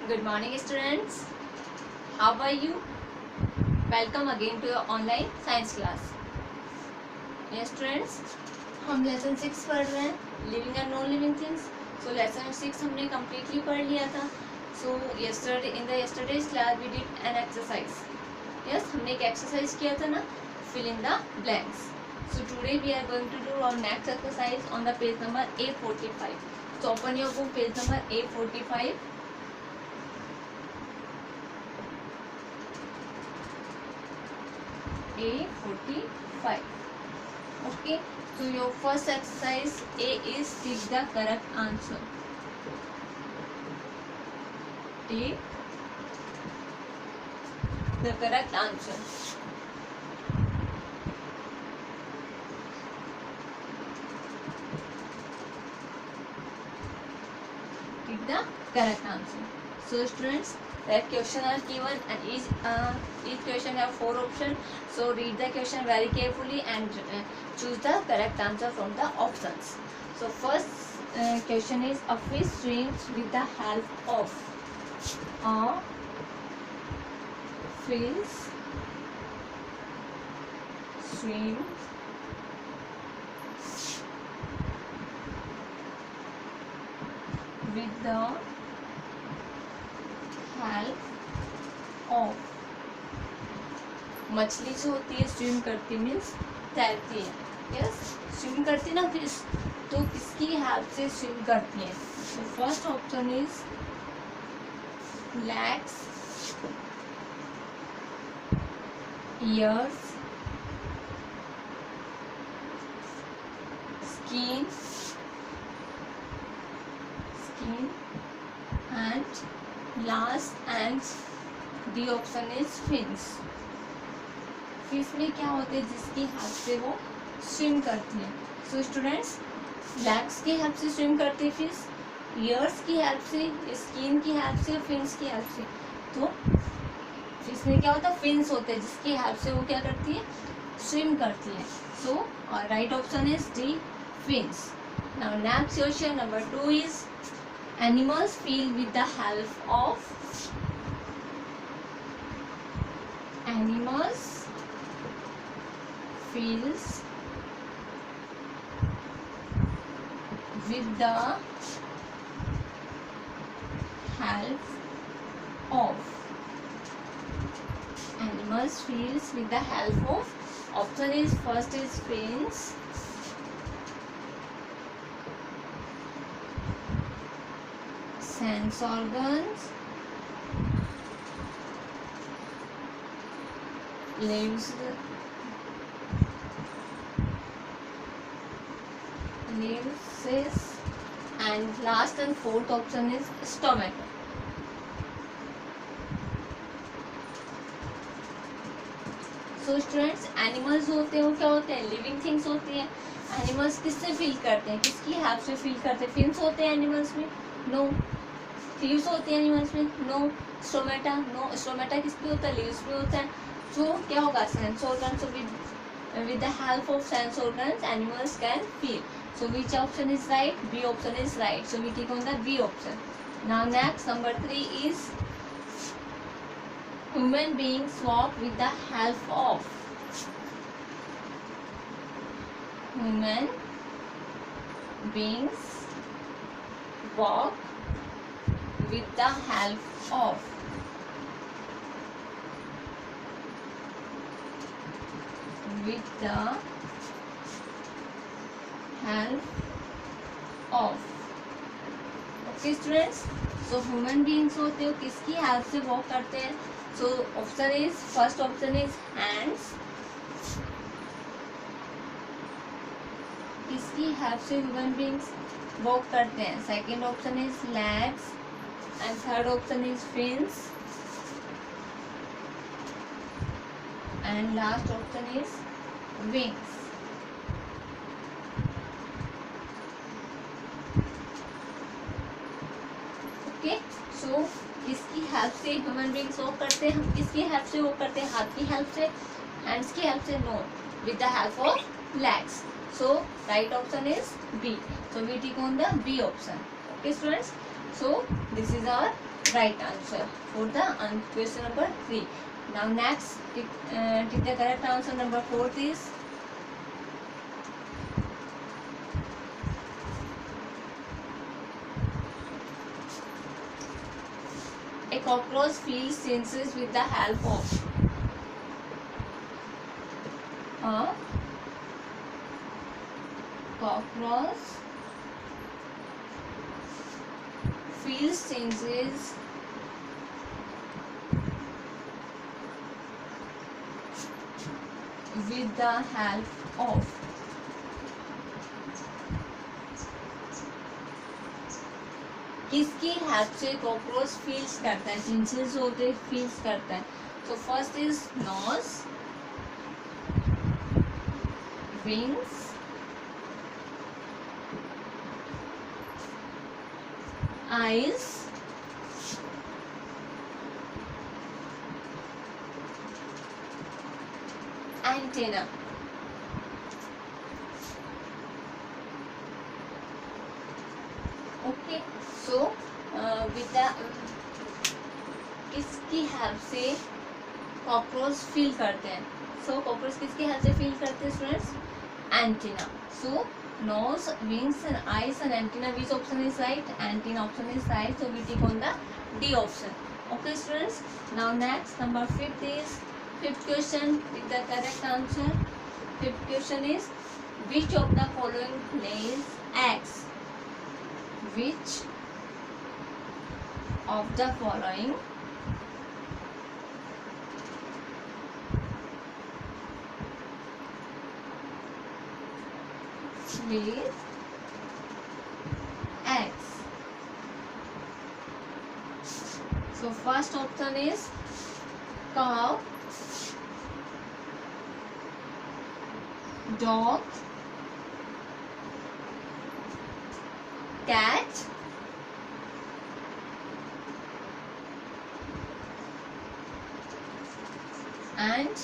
Good morning students. How are you? Welcome again to your online science class. Yes students, हम lesson 6 पढ़ रहे हैं living and non living things. So lesson 6 हमने completely पढ़ लिया था. सो yesterday in the yesterday's class we did an exercise. Yes, हमने एक एक्सरसाइज किया था ना, fill in the blanks. So today we are going to do our next exercise on the page number A45. So open your book, page number A45. A45. Okay, so your first exercise A is take the correct answer. Take the correct answer. Take the correct answer. So students, that question are given and each question have 4 options. So read the question very carefully and choose the correct answer from the options. So first question is, a fish swims with the help of. A fish swims with the help of. मछली जो होती है swim करती means तैरती है. Yes, swim करती है ना फिश, तो किसकी हेल्प से स्विम करती है? तो first option is legs, years, skin and last and the option is fins. Fish में क्या होते हैं जिसकी हेल्प से वो स्विम करती है? सो स्टूडेंट्स, लेग्स की हेल्प से स्विम करती है फिश, ईयर्स की हेल्प से, स्किन की हेल्प से, फिन्स की हेल्प से. तो फिश में क्या होता है? फिन्स होते हैं जिसकी हेल्प से वो क्या करती है? स्विम करती है. So right option is D, fins. Now next question number 2 is, animals feel with the help of. Animals feels with the help of. Animals feels with the help of. Option is first is fins, sense organs, limbs, and last and fourth option is stomach. So students, animals होते हैं वो क्या होते हैं? Living things होती हैं. Animals किससे feel करते हैं? किसकी हेल्प से फील करते हैं? फिन्स होते हैं एनिमल्स में? नो. लीव्स होती है एनिमल्स में? नो. स्टोमेटा? नो. स्टोमेटा किस पे होता है? लीव्स पे होता है. सो क्या होगा? Sense organ. So with the help of sense organs animals can feel. So which option is right? B option is right. So we click on the B option. Now next number 3 is, human beings walk with the help of. Human beings walk with the help of. With the help of. Okay students, so human beings होते हो किसकी help से walk करते हैं? So option is, first option is hands. किसकी help से human beings walk करते हैं? Second option is legs and third option is fins and last option is wings. Okay, so किसकी हेल्प से ह्यूमन बींग्स वॉक करते हैं? हम किसकी हेल्प से वॉक करते हैं? हाथ की हेल्प से, हैंड्स की हेल्प से? No, with the help of legs. So right option is B. So we tick on the B option. Okay students, so this is our right answer for the question number 3. Now next, take the correct answer. Number 4 is a cockroach feels senses with the help of a cockroach feels senses with the help of किसकी help से cockroach feels करता है, senses होते feels करता है. So first is nose, wings, eyes, antenna. Okay, so with the किसकी help से cockroach feel करते हैं. सो कॉकरोच किसकी हेल्प से फील करते हैं students? Antenna. So nose, wings and eyes and antenna. Which option is right? Antenna option is right. So we take on the D option. Okay students. Now next, number 5 is fifth question with the correct answer. Fifth question is which of the following lays eggs? Which of the following lays eggs? So first option is cow, dog, cat, and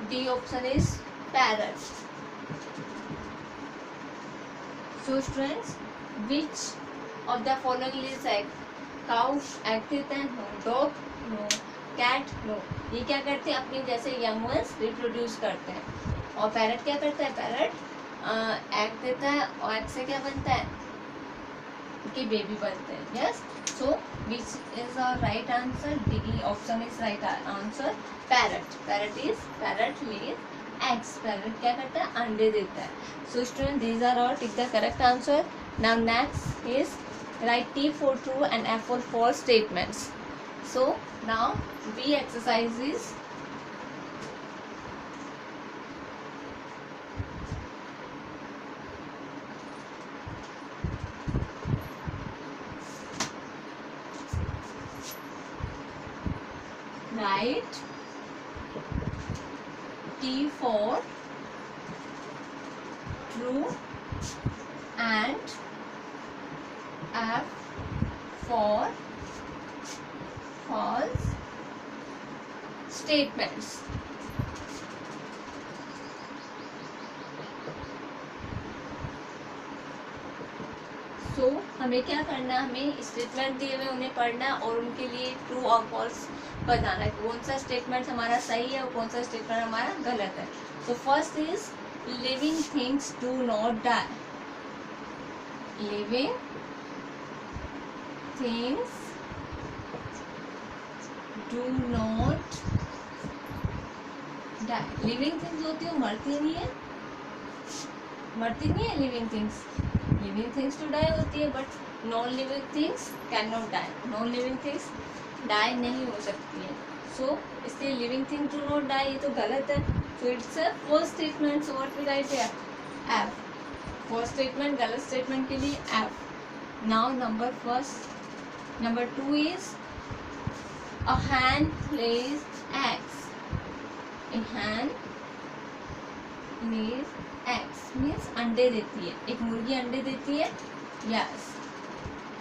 D option is parrot. So students, which of the following lays egg? Cow egg देता है? No. Dog? No. Cat? No. ये क्या करते हैं? अपने जैसे young ones reproduce करते हैं. और parrot क्या करता है? Parrot egg देता है और egg से क्या बनता है? कि बेबी बनते हैं. Yes. So which is our right answer? D option is right answer. Parrot. Parrot lays eggs. Parrot क्या करता है? अंडे देता है. So students, these are all take the correct answer. Now next is write T for true and F for false statements. So now B exercises. Write T for true and F for false statements. So हमें क्या करना है? हमें statement दिए हुए उन्हें पढ़ना और उनके लिए ट्रू और फॉल्स बताना है. कौन सा स्टेटमेंट हमारा सही है और कौन सा स्टेटमेंट हमारा गलत है. So first is living things do not die. Living things do not die. Living things होती है, मरती नहीं है. लिविंग थिंग्स टू डाई होती है, but non living things can not die. Non living things die नहीं हो सकती है. सो इसलिए living thing to not die ये तो गलत है. So it's a false statement. So what we write here? F. First statement गलत स्टेटमेंट के लिए F. Now number 2 is a hen lays eggs. A hen lays eggs means अंडे देती है. एक मुर्गी अंडे देती है. यस.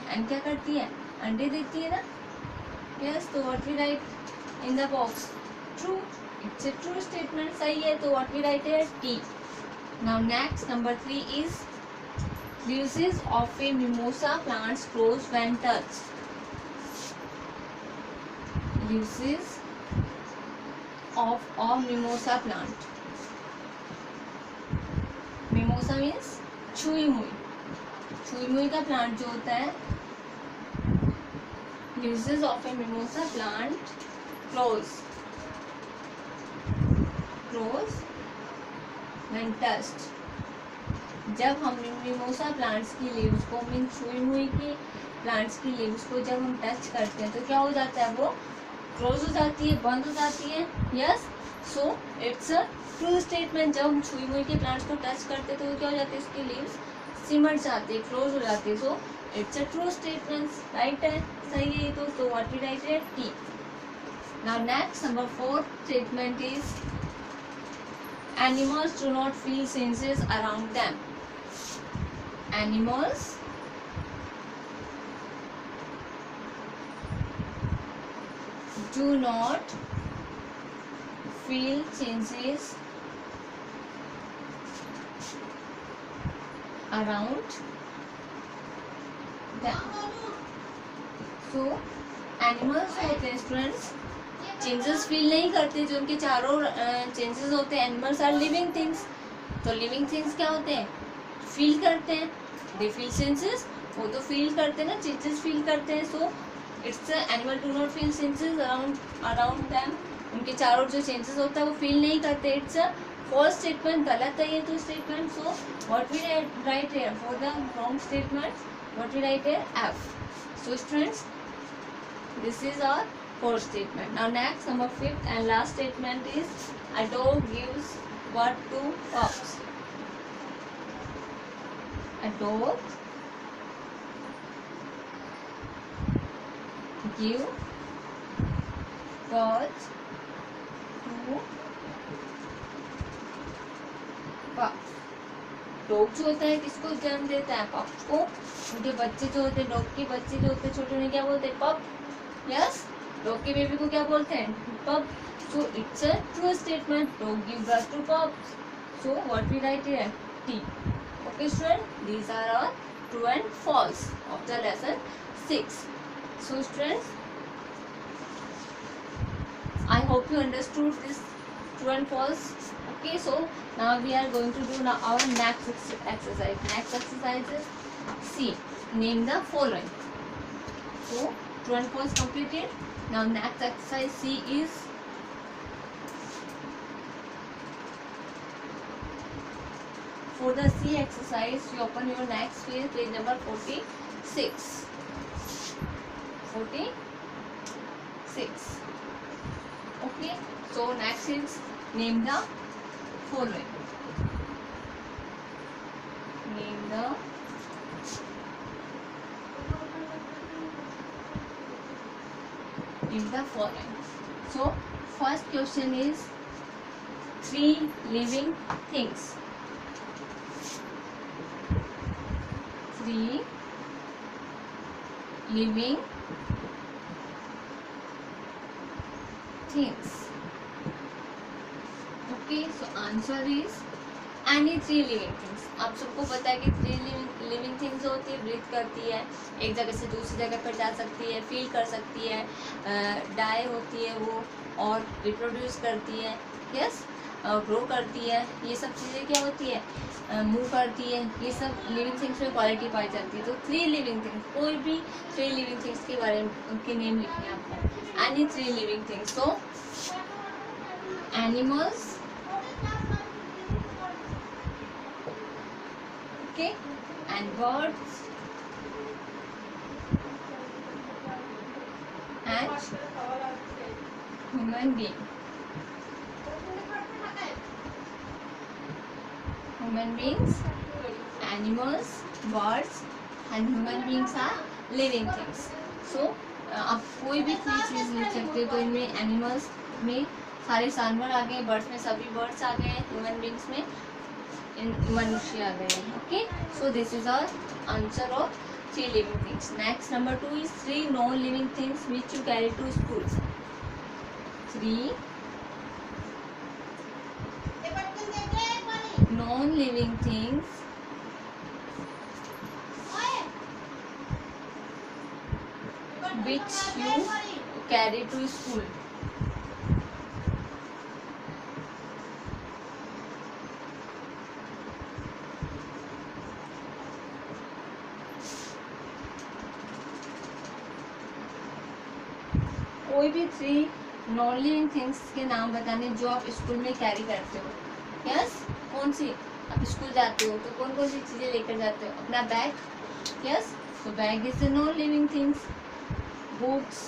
एंड क्या करती है? अंडे देती है ना. यस. तो what we write in the box? True. It's a true statement. सही है. तो what we write here? T. Now next number 3 is leaves of a mimosa plants grows when touched. leaves of a mimosa plant. Mimosa means छुई मुई. छुई मुई का plant जो होता है, leaves of a mimosa plant close when touched. जब हम मिमोसा प्लांट्स की लीव्स को, मीन छुई मुई की प्लांट्स की लीव्स को जब हम टच करते हैं तो क्या हो जाता है, वो क्लोज हो जाती है, बंद हो जाती है. Yes, so it's a true statement. जब हम छुई मुई के प्लांट्स को टच करते हैं तो क्या हो जाती है, उसकी लीव्स सिमट जाती है, क्लोज हो जाती है. So it's a true statement. Right है, सही है. तो व्हाट वी राइट है, T. Now next number 4 statement is animals do not feel senses around them. Animals do not feel changes around them. So animals होते हैं students, changes feel नहीं करते. जो उनके चारों चेंजेस होते हैं, एनिमल्स आर लिविंग थिंग्स. तो लिविंग थिंग्स क्या होते हैं, फील करते हैं. दे फील सेंसेस, वो तो फील करते हैं ना, चेंजेस फील करते हैं. So it's animal do not feel senses around them. उनके चारों जो चेंजेस होता है वो फील नहीं करते. इट्स अ फॉल्स स्टेटमेंट, गलत है ये तो statement. So what we write here for the wrong statement, what we write here, F. So students, this is our fourth statement. Now next, number 5th and last statement is a dog gives what to pups. A dog give what to pups. Dog जो होता है किसको जन्म देता है, pups को. उनके बच्चे जो होते हैं, डॉग के बच्चे जो होते हैं छोटे, उन्हें क्या बोलते हैं, पप. यस, डॉग के बेबी को क्या बोलते हैं, pup. So it's a true statement, dog give birth to pups. So what we write here, T. Okay student, these are our true and false of the lesson 6. So students, I hope you understood this true and false. Okay, so now we are going to do now our next exercise. Next exercise is C. Name the following. So true and false completed. Now next exercise C is for the C exercise. You open your next page, page number 46. 46. Okay, so next is name the following. Name the following. So first question is 3 living things. 3 living things. Okay, so answer is any 3 living things. आप सबको पता है कि 3 living things होती है, breathe करती है, एक जगह से दूसरी जगह पर जा सकती है, फील कर सकती है, डाई होती है वो, और रिप्रोड्यूस करती है, यस, ग्रो करती है. ये सब चीज़ें क्या होती है, मूव करती है. ये सब लिविंग थिंग्स में क्वालिटी पाई जाती है. तो 3 लिविंग थिंग्स, कोई भी 3 लिविंग थिंग्स के बारे में उनके नेम लिखने हैं आपको. Any 3 living things. तो animals, okay, and birds and human being. Human beings, animals, birds and human beings are living things. So आप कोई भी 3 चीज़ ले सकते हो. तो इनमें एनिमल्स में सारे जानवर आ गए, बर्ड्स में सभी बर्ड्स आ गए, ह्यूमन बींग्स में मनुष्य आ गए. Okay, so this is our answer of 3 living things. Next number 2 is 3 non living things which you carry to school. 3 non living things which you carry to school? कोई भी 3 non living things के नाम बताने जो आप school में carry करते हो. यस, कौन सी? आप स्कूल जाते हो तो कौन कौन सी चीज़ें लेकर जाते हो? अपना बैग. यस, तो bag is the non living things. Books,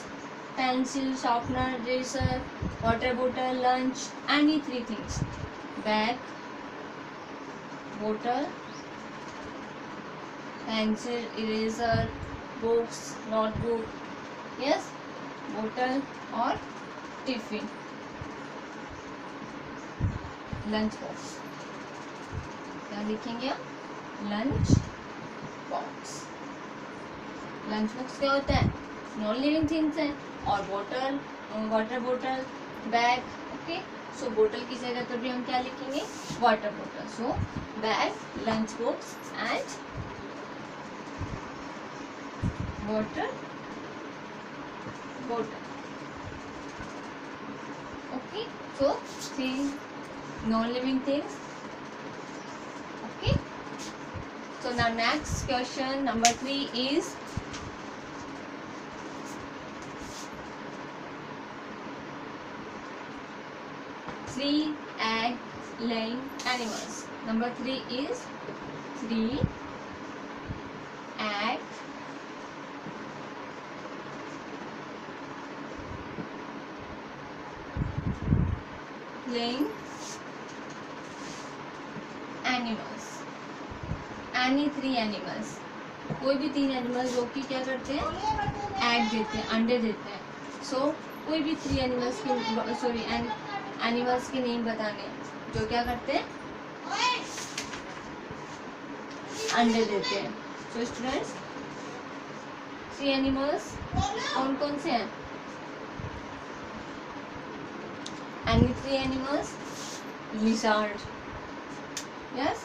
pencil, sharpener, eraser, water bottle, lunch, any 3 things. Bag, bottle, pencil, eraser, books, notebook. Yes, बोतल और टिफिन. Lunch box. क्या लिखेंगे आप? Lunch box. लंच बॉक्स क्या होता है? Non living things है. और बोतल, वाटर बोतल, बैग. ओके, सो बोतल की जगह पर भी हम क्या लिखेंगे? वाटर बोतल. So bag, lunch box and water bottle. Okay, so 3 non-living things. Okay, so now next question number 3 is three egg laying animals. Number 3 is 3 egg laying animals. Any 3 animals. कोई भी 3 एनिमल जो कि क्या करते हैं? Egg देते हैं, अंडे देते हैं. सो कोई भी 3 एनिमल्स के एनिमल्स के नेम बताने जो क्या करते हैं? अंडे देते हैं. सो स्टूडेंट्स, 3 एनिमल्स कौन कौन से हैं? Any 3 animals? Lizard. Yes.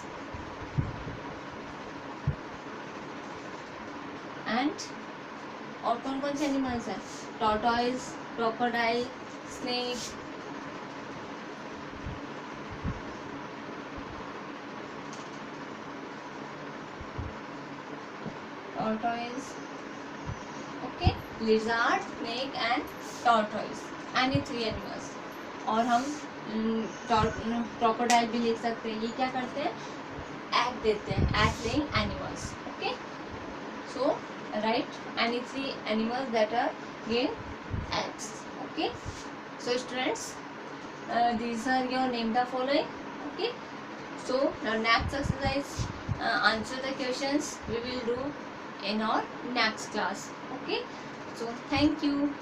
And और कौन कौन से एनिमल्स हैं? Tortoise, crocodile, snake. Tortoise. Okay. Lizard, snake and tortoise. Any 3 animals. और हम क्रोकोडाइल भी लिख सकते हैं. ये क्या करते हैं? एग देते हैं. Egg laying animals. Okay, so write any 3 animals that are give eggs. Okay, so students, these are your name the following. Okay, so now next exercise, answer the questions we will do in our next class. Okay, so thank you.